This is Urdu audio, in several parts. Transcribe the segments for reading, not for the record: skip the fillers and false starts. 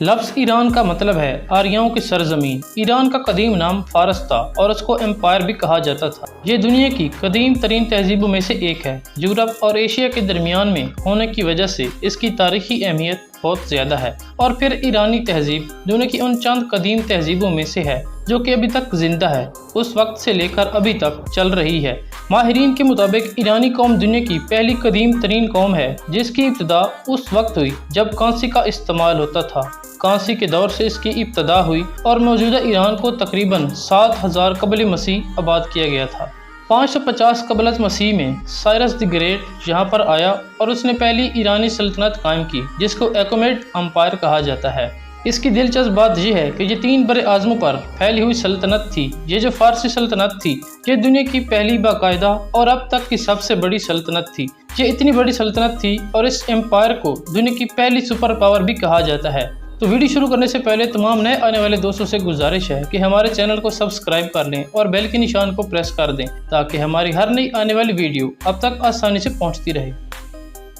لفظ ایران کا مطلب ہے آریاؤں کی سرزمین۔ ایران کا قدیم نام فارس تھا اور اس کو امپائر بھی کہا جاتا تھا۔ یہ دنیا کی قدیم ترین تہذیبوں میں سے ایک ہے۔ یورپ اور ایشیا کے درمیان میں ہونے کی وجہ سے اس کی تاریخی اہمیت بہت زیادہ ہے۔ اور پھر ایرانی تہذیب دنیا کی ان چند قدیم تہذیبوں میں سے ہے جو کہ ابھی تک زندہ ہے، اس وقت سے لے کر ابھی تک چل رہی ہے۔ ماہرین کے مطابق ایرانی قوم دنیا کی پہلی قدیم ترین قوم ہے جس کی ابتدا اس وقت ہوئی جب کانسی کا استعمال ہوتا تھا۔ کانسی کے دور سے اس کی ابتدا ہوئی اور موجودہ ایران کو تقریباً 7000 قبل مسیح آباد کیا گیا تھا۔ 550 قبل از مسیح میں سائرس دی گریٹ یہاں پر آیا اور اس نے پہلی ایرانی سلطنت قائم کی جس کو ایکومیڈ امپائر کہا جاتا ہے۔ اس کی دلچسپ بات یہ ہے کہ یہ 3 بر اعظموں پر پھیلی ہوئی سلطنت تھی۔ یہ جو فارسی سلطنت تھی یہ دنیا کی پہلی باقاعدہ اور اب تک کی سب سے بڑی سلطنت تھی۔ یہ اتنی بڑی سلطنت تھی اور اس امپائر کو دنیا کی پہلی سپر پاور بھی کہا جاتا ہے۔ تو ویڈیو شروع کرنے سے پہلے تمام نئے آنے والے دوستوں سے گزارش ہے کہ ہمارے چینل کو سبسکرائب کر لیں اور بیل کے نشان کو پریس کر دیں تاکہ ہماری ہر نئی آنے والی ویڈیو اب تک آسانی سے پہنچتی رہے۔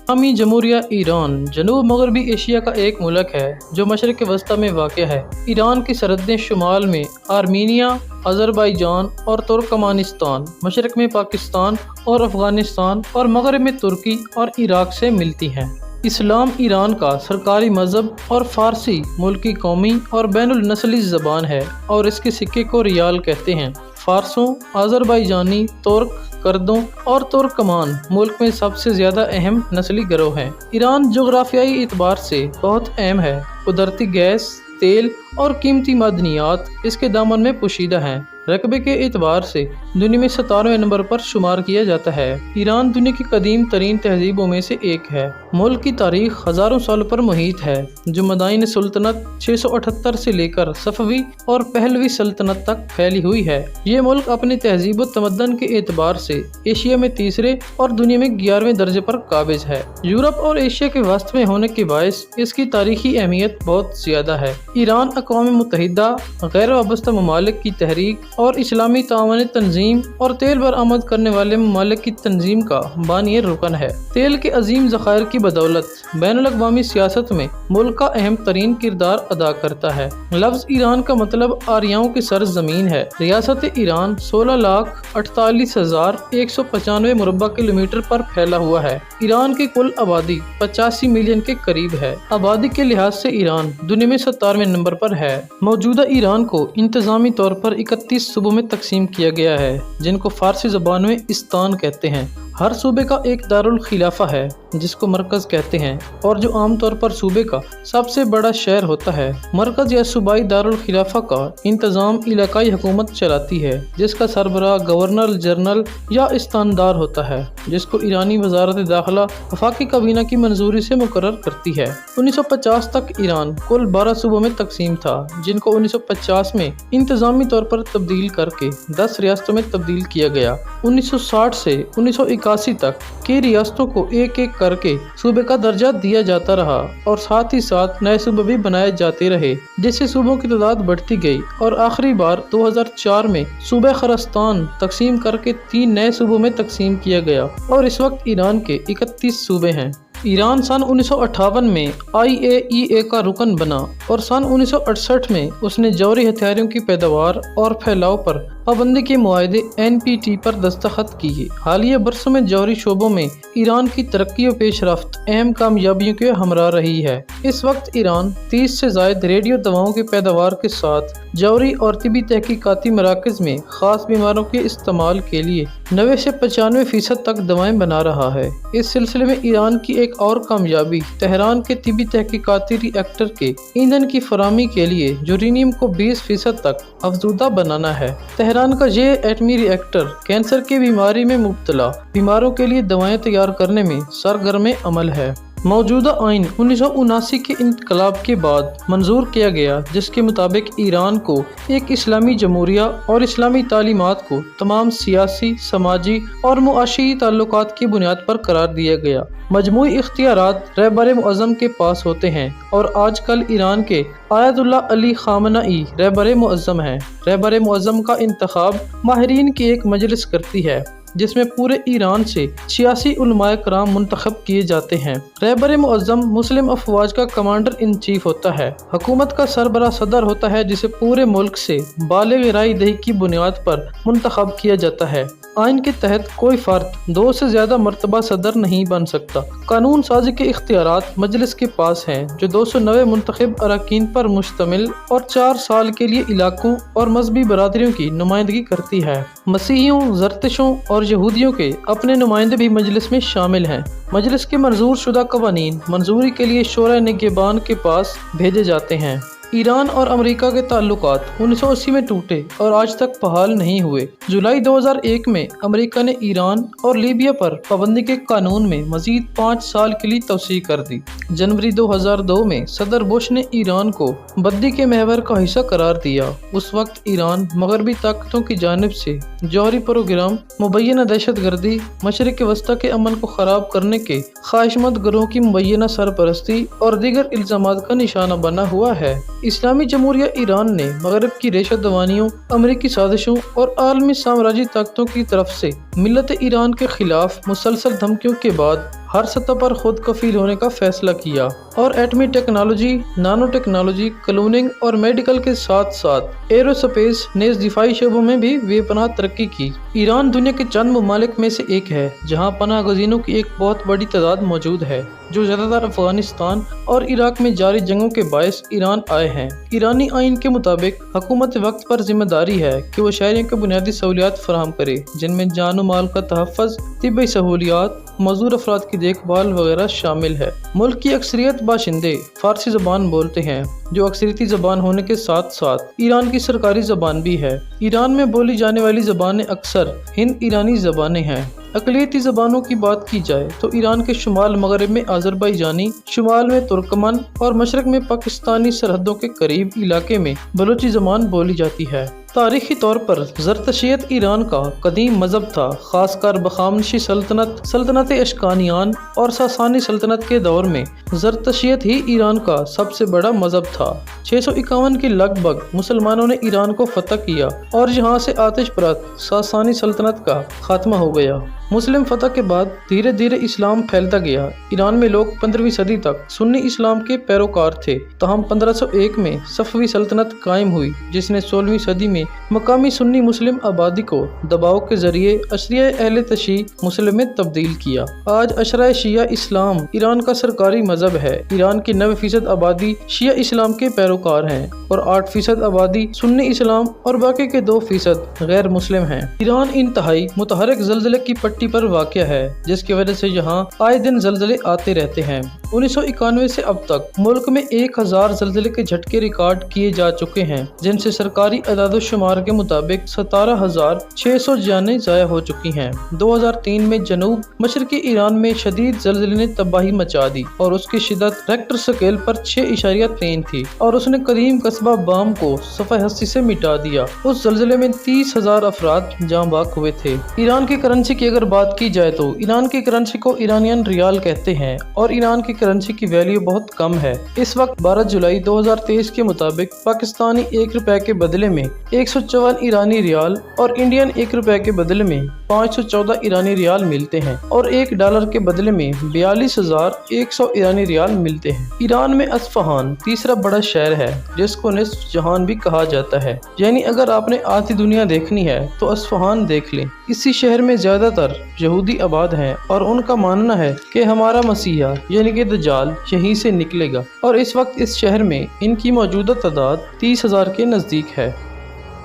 اسلامی جمہوریہ ایران جنوب مغربی ایشیا کا ایک ملک ہے جو مشرق وسطی میں واقع ہے۔ ایران کی سرحدیں شمال میں آرمینیا، آذربائیجان اور ترکمانستان، مشرق میں پاکستان اور افغانستان اور مغرب میں ترکی اور عراق سے ملتی ہیں۔ اسلام ایران کا سرکاری مذہب اور فارسی ملکی قومی اور بین النسلی زبان ہے اور اس کے سکے کو ریال کہتے ہیں۔ فارسوں، آذربائیجانی، ترک، کردوں اور ترکمان ملک میں سب سے زیادہ اہم نسلی گروہ ہیں۔ ایران جغرافیائی اعتبار سے بہت اہم ہے۔ قدرتی گیس، تیل اور قیمتی معدنیات اس کے دامن میں پوشیدہ ہیں۔ رقبے کے اعتبار سے دنیا میں 17ویں نمبر پر شمار کیا جاتا ہے۔ ایران دنیا کی قدیم ترین تہذیبوں میں سے ایک ہے۔ ملک کی تاریخ ہزاروں سال پر محیط ہے جو مدائن سلطنت 678 سے لے کر صفوی اور پہلوی سلطنت تک پھیلی ہوئی ہے۔ یہ ملک اپنی تہذیب و تمدن کے اعتبار سے ایشیا میں تیسرے اور دنیا میں 11ویں درجے پر قابض ہے۔ یورپ اور ایشیا کے وسط میں ہونے کے باعث اس کی تاریخی اہمیت بہت زیادہ ہے۔ ایران اقوام متحدہ، غیر وابستہ ممالک کی تحریک اور اسلامی تعاون تنظیم اور تیل برآمد کرنے والے ممالک کی تنظیم کا بانی رکن ہے۔ تیل کے عظیم ذخائر کی بدولت بین الاقوامی سیاست میں ملک کا اہم ترین کردار ادا کرتا ہے۔ لفظ ایران کا مطلب آریاؤں کی سرزمین ہے۔ ریاست ایران 16,48,195 مربع کلومیٹر پر پھیلا ہوا ہے۔ ایران کی کل آبادی 85 ملین کے قریب ہے۔ آبادی کے لحاظ سے ایران دنیا میں 17ویں نمبر پر ہے۔ موجودہ ایران کو انتظامی طور پر 31 صوبوں میں تقسیم کیا گیا ہے جن کو فارسی زبان میں استان کہتے ہیں۔ ہر صوبے کا ایک دارالخلافہ ہے جس کو مرکز کہتے ہیں اور جو عام طور پر صوبے کا سب سے بڑا شہر ہوتا ہے۔ مرکز یا صوبائی دارالخلافہ کا انتظام علاقائی حکومت چلاتی ہے جس کا سربراہ گورنر جنرل یا استاندار ہوتا ہے جس کو ایرانی وزارت داخلہ وفاقی کابینہ کی منظوری سے مقرر کرتی ہے۔ 1950 تک ایران کل 12 صوبوں میں تقسیم تھا جن کو 1950 میں انتظامی طور پر تبدیل کر کے 10 ریاستوں میں تبدیل کیا گیا۔ 1960 سے 1981 تک کی ریاستوں کو ایک ایک کر کے صوبے کا درجہ دیا جاتا رہا اور ساتھ ہی ساتھ نئے صوبے بھی بنائے جاتے رہے جس سے صوبوں کی تعداد بڑھتی گئی اور آخری بار 2004 میں صوبہ خراسان تقسیم کر کے 3 نئے صوبوں میں تقسیم کیا گیا اور اس وقت ایران کے 31 صوبے ہیں۔ ایران سن 1958 میں IAEA کا رکن بنا اور سن 1968 میں اس نے جوہری ہتھیاروں کی پیداوار اور پھیلاؤ پر پابندی کے معاہدے NPT پر دستخط کیے۔ حالیہ برسوں میں جوہری شعبوں میں ایران کی ترقی و پیش رفت اہم کامیابیوں کے ہمراہ رہی ہے۔ اس وقت ایران 30 سے زائد ریڈیو دواؤں کی پیداوار کے ساتھ جوہری اور طبی تحقیقاتی مراکز میں خاص بیماروں کے استعمال کے لیے 90 سے 95% تک دوائیں بنا رہا ہے۔ اس سلسلے میں ایران کی ایک اور کامیابی تہران کے طبی تحقیقاتی ری ایکٹر کے ایندھن کی فراہمی کے لیے یورینیم کو 20% تک افزودہ بنانا ہے۔ تہران کا یہ ایٹمی ری ایکٹر کینسر کی بیماری میں مبتلا بیماروں کے لیے دوائیں تیار کرنے میں سرگرم عمل ہے۔ موجودہ آئین 1979 کے انقلاب کے بعد منظور کیا گیا جس کے مطابق ایران کو ایک اسلامی جمہوریہ اور اسلامی تعلیمات کو تمام سیاسی، سماجی اور معاشی تعلقات کی بنیاد پر قرار دیا گیا۔ مجموعی اختیارات رہبر معظم کے پاس ہوتے ہیں اور آج کل ایران کے آیت اللہ علی خامنئی رہبر معظم ہیں۔ رہبر معظم کا انتخاب ماہرین کی ایک مجلس کرتی ہے جس میں پورے ایران سے 86 علماء کرام منتخب کیے جاتے ہیں۔ رہبر معظم مسلم افواج کا کمانڈر ان چیف ہوتا ہے۔ حکومت کا سربراہ صدر ہوتا ہے جسے پورے ملک سے بالغ رائے دہی کی بنیاد پر منتخب کیا جاتا ہے۔ آئین کے تحت کوئی فرد 2 سے زیادہ مرتبہ صدر نہیں بن سکتا۔ قانون سازی کے اختیارات مجلس کے پاس ہیں جو 290 منتخب اراکین پر مشتمل اور 4 سال کے لیے علاقوں اور مذہبی برادریوں کی نمائندگی کرتی ہے۔ مسیحیوں، زرتشوں اور یہودیوں کے اپنے نمائندے بھی مجلس میں شامل ہیں۔ مجلس کے منظور شدہ قوانین منظوری کے لیے شورائے نگہبان کے پاس بھیجے جاتے ہیں۔ ایران اور امریکہ کے تعلقات 1980 میں ٹوٹے اور آج تک بحال نہیں ہوئے۔ جولائی 2001 میں امریکہ نے ایران اور لیبیا پر پابندی کے قانون میں مزید 5 سال کے لیے توسیع کر دی۔ جنوری 2002 میں صدر بش نے ایران کو بدی کے محور کا حصہ قرار دیا۔ اس وقت ایران مغربی طاقتوں کی جانب سے جوہری پروگرام، مبینہ دہشت گردی، مشرق وسطی کے امن کو خراب کرنے کے خواہشمند گروہوں کی مبینہ سرپرستی اور دیگر الزامات کا نشانہ بنا ہوا ہے۔ اسلامی جمہوریہ ایران نے مغرب کی ریشہ دوانیوں، امریکی سازشوں اور عالمی سامراجی طاقتوں کی طرف سے ملت ایران کے خلاف مسلسل دھمکیوں کے بعد ہر سطح پر خود کفیل ہونے کا فیصلہ کیا اور ایٹمی ٹیکنالوجی، نانو ٹیکنالوجی، کلوننگ اور میڈیکل کے ساتھ ساتھ ایرو سپیس نیز دفاعی شعبوں میں بھی بے پناہ ترقی کی۔ ایران دنیا کے چند ممالک میں سے ایک ہے جہاں پناہ گزینوں کی ایک بہت بڑی تعداد موجود ہے جو زیادہ تر افغانستان اور عراق میں جاری جنگوں کے باعث ایران آئے ہیں۔ ایرانی آئین کے مطابق حکومت وقت پر ذمہ داری ہے کہ وہ شہریوں کو بنیادی سہولیات فراہم کرے جن میں جان و مال کا تحفظ، طبی سہولیات، معذور افراد کی دیکھ بھال وغیرہ شامل ہے۔ ملک کی اکثریت باشندے فارسی زبان بولتے ہیں جو اکثریتی زبان ہونے کے ساتھ ساتھ ایران کی سرکاری زبان بھی ہے۔ ایران میں بولی جانے والی زبانیں اکثر ہند ایرانی زبانیں ہیں۔ اقلیتی زبانوں کی بات کی جائے تو ایران کے شمال مغرب میں آذربائیجانی، شمال میں ترکمن اور مشرق میں پاکستانی سرحدوں کے قریب علاقے میں بلوچی زبان بولی جاتی ہے۔ تاریخی طور پر زرتشیت ایران کا قدیم مذہب تھا، خاص کر بخامنشی سلطنت، سلطنت اشکانیان اور ساسانی سلطنت کے دور میں زرتشیت ہی ایران کا سب سے بڑا مذہب تھا۔ 651 کے لگ بھگ مسلمانوں نے ایران کو فتح کیا اور یہاں سے آتش پرست ساسانی سلطنت کا خاتمہ ہو گیا۔ مسلم فتح کے بعد دھیرے دھیرے اسلام پھیلتا گیا۔ ایران میں لوگ 15ویں صدی تک سنی اسلام کے پیروکار تھے، تاہم 1501 میں صفوی سلطنت قائم ہوئی جس نے 16ویں صدی میں مقامی سنی مسلم آبادی کو دباؤ کے ذریعے اشریہ اہل تشیع مسلم میں تبدیل کیا۔ آج اشرائے شیعہ اسلام ایران کا سرکاری مذہب ہے۔ ایران کی 9% آبادی شیعہ اسلام کے پیروکار ہیں اور 8% آبادی سنی اسلام اور باقی کے 2% غیر مسلم ہیں۔ ایران انتہائی متحرک زلزلے کی پٹی پر واقع ہے جس کی وجہ سے یہاں آئے دن زلزلے آتے رہتے ہیں۔ 1991 سے اب تک ملک میں 1000 زلزلے کے جھٹکے ریکارڈ کیے جا چکے ہیں جن سے سرکاری اعداد و شمار کے مطابق 17,600 جانیں ضائع ہو چکی ہیں۔ 2003 میں جنوب مشرقی ایران میں شدید زلزلے نے تباہی مچا دی اور اس کی شدت ریکٹر سکیل پر 6.3 تھی اور اس نے قدیم قصبہ بام کو صفحہ ہستی سے مٹا دیا۔ اس زلزلے میں 30,000 افراد جاں بحق ہوئے تھے۔ ایران کی کرنسی کی اگر بات کی جائے تو ایران کی کرنسی کو ایرانین ریال کہتے ہیں اور ایران کی کرنسی کی ویلیو بہت کم ہے۔ اس وقت 12 جولائی 2023 کے مطابق پاکستانی 1 روپے کے بدلے میں 154 ایرانی ریال اور انڈین 1 روپے کے بدلے میں 514 ایرانی ریال ملتے ہیں اور $1 کے بدلے میں 42,100 ایرانی ریال ملتے ہیں۔ ایران میں اصفہان تیسرا بڑا شہر ہے جس کو نصف جہان بھی کہا جاتا ہے، یعنی اگر آپ نے آدھی دنیا دیکھنی ہے تو اصفہان دیکھ لیں۔ اسی شہر میں زیادہ تر یہودی آباد ہیں اور ان کا ماننا ہے کہ ہمارا مسیحا یعنی کہ دجال یہیں سے نکلے گا، اور اس وقت اس شہر میں ان کی موجودہ تعداد 30,000 کے نزدیک ہے۔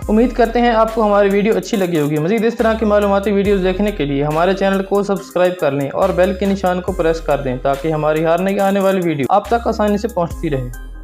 امید کرتے ہیں آپ کو ہماری ویڈیو اچھی لگی ہوگی۔ مزید اس طرح کی معلوماتی ویڈیوز دیکھنے کے لیے ہمارے چینل کو سبسکرائب کر لیں اور بیل کے نشان کو پریس کر دیں تاکہ ہماری ہر نئی آنے والی ویڈیو آپ تک آسانی سے پہنچتی رہے۔